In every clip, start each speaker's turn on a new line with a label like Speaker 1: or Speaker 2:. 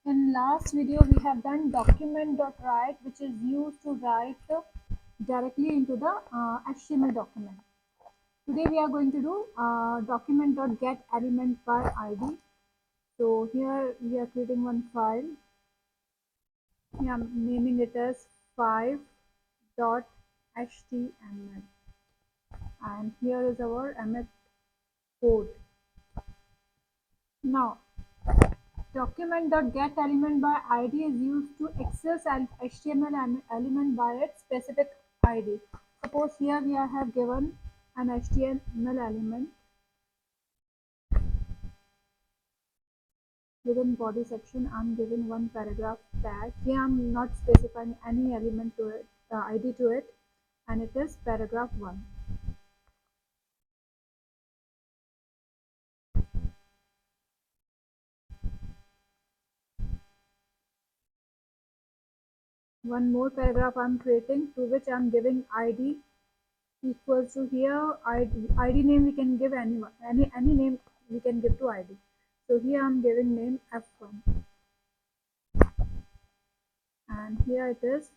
Speaker 1: In last video, we have done document.write, which is used to write directly into the HTML document. Today we are going to do document.getElementById. So here we are creating one file. Here I'm naming it as 5.html, and here is our MS code. Now, document.getElementById is used to access an HTML element by its specific ID. Suppose here we have given an HTML element within body section. I'm giving one paragraph tag. Here I'm not specifying any element to it, ID to it, and it is paragraph 1. One more paragraph I'm creating, to which I'm giving ID equals to here ID name. We can give any name we can give to ID. So here I'm giving name F1, and here it is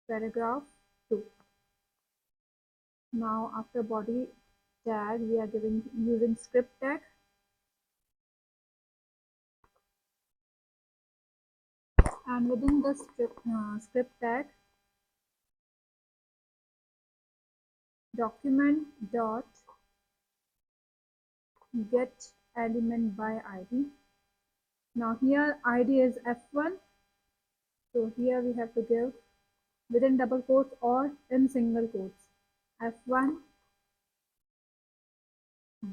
Speaker 1: paragraph 2. Now after body tag, we are using script tag, and within the script tag, document dot get element by ID. Now here ID is F1, so here we have to give within double quotes or in single quotes F1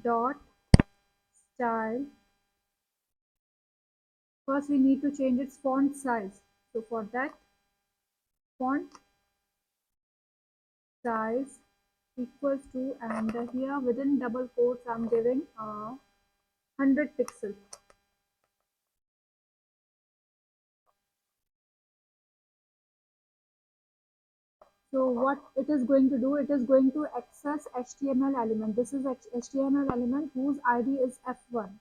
Speaker 1: dot style. First we need to change its font size, so for that, font size equals to, and here within double quotes I'm giving 100 pixels. So what it is going to do, it is going to access HTML element. This is HTML element whose ID is F1.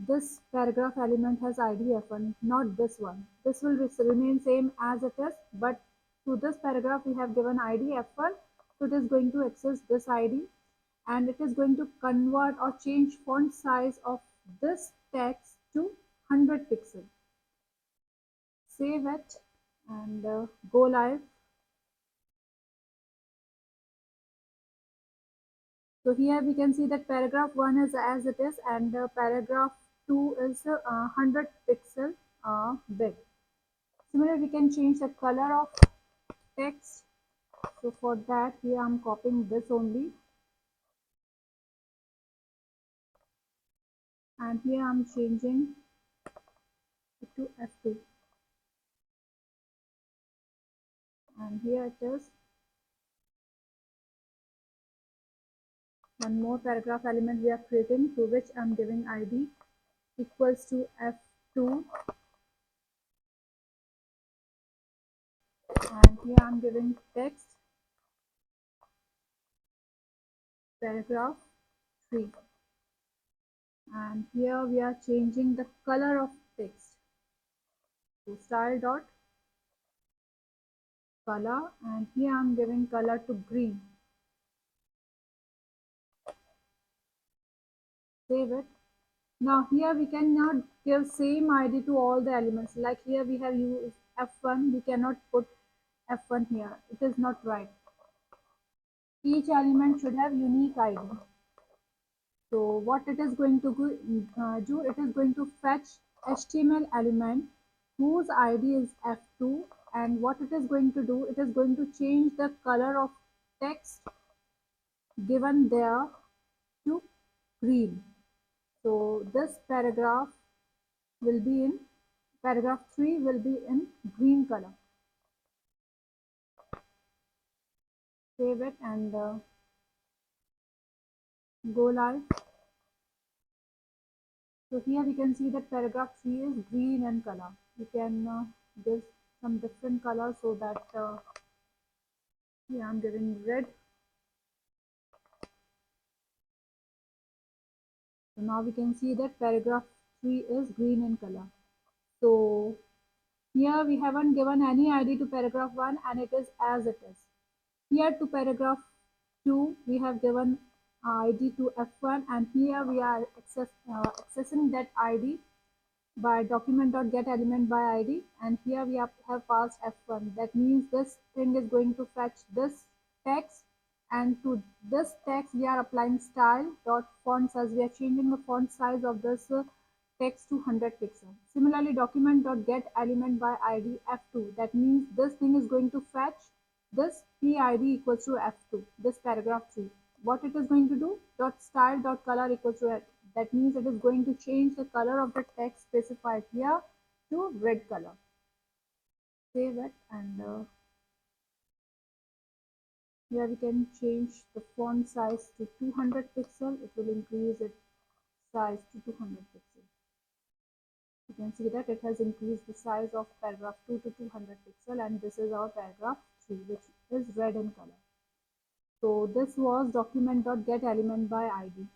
Speaker 1: This paragraph element has ID F1, not this one. This will remain same as it is, but to this paragraph we have given ID F1, so it is going to access this ID, and it is going to convert or change font size of this text to 100 pixels. Save it and go live. So here we can see that paragraph 1 is as it is, and paragraph 2 is 100 pixel big. Similarly, we can change the color of text. So for that, here I'm copying this only, and here I'm changing it to F2, and here it is. One more paragraph element we are creating, to which I'm giving ID equals to F2, and here I'm giving text paragraph 3, and here we are changing the color of text. So style dot color, and here I'm giving color to green. Save it. Now here we cannot give same ID to all the elements. Like here we have used F1, we cannot put F1 here. It is not right. Each element should have unique ID. So what it is going to do, it is going to fetch HTML element whose ID is F2, and what it is going to do, it is going to change the color of text given there to green. So this paragraph will be in, paragraph 3 will be in green color. Save it and go live. So here we can see that paragraph 3 is green in color. You can give some different color, so that yeah, I'm giving red. So now we can see that paragraph 3 is green in color. So here we haven't given any ID to paragraph 1 and it is as it is. Here to paragraph 2 we have given ID to F1 and here we are accessing that ID by document.getElementById and here we have passed F1. That means this thing is going to fetch this text and to this text we are applying style dot font size. We are changing the font size of this text to 100 pixels. Similarly document.getElementById F2. That means this thing is going to fetch this PID equals to F2, this paragraph 3. What it is going to do? Dot style dot color equals to, that means it is going to change the color of the text specified here to red color. Save it and here we can change the font size to 200 pixel. It will increase its size to 200 pixel. You can see that it has increased the size of paragraph 2 to 200 pixel and this is our paragraph 3 which is red in color. So this was document.getElementById.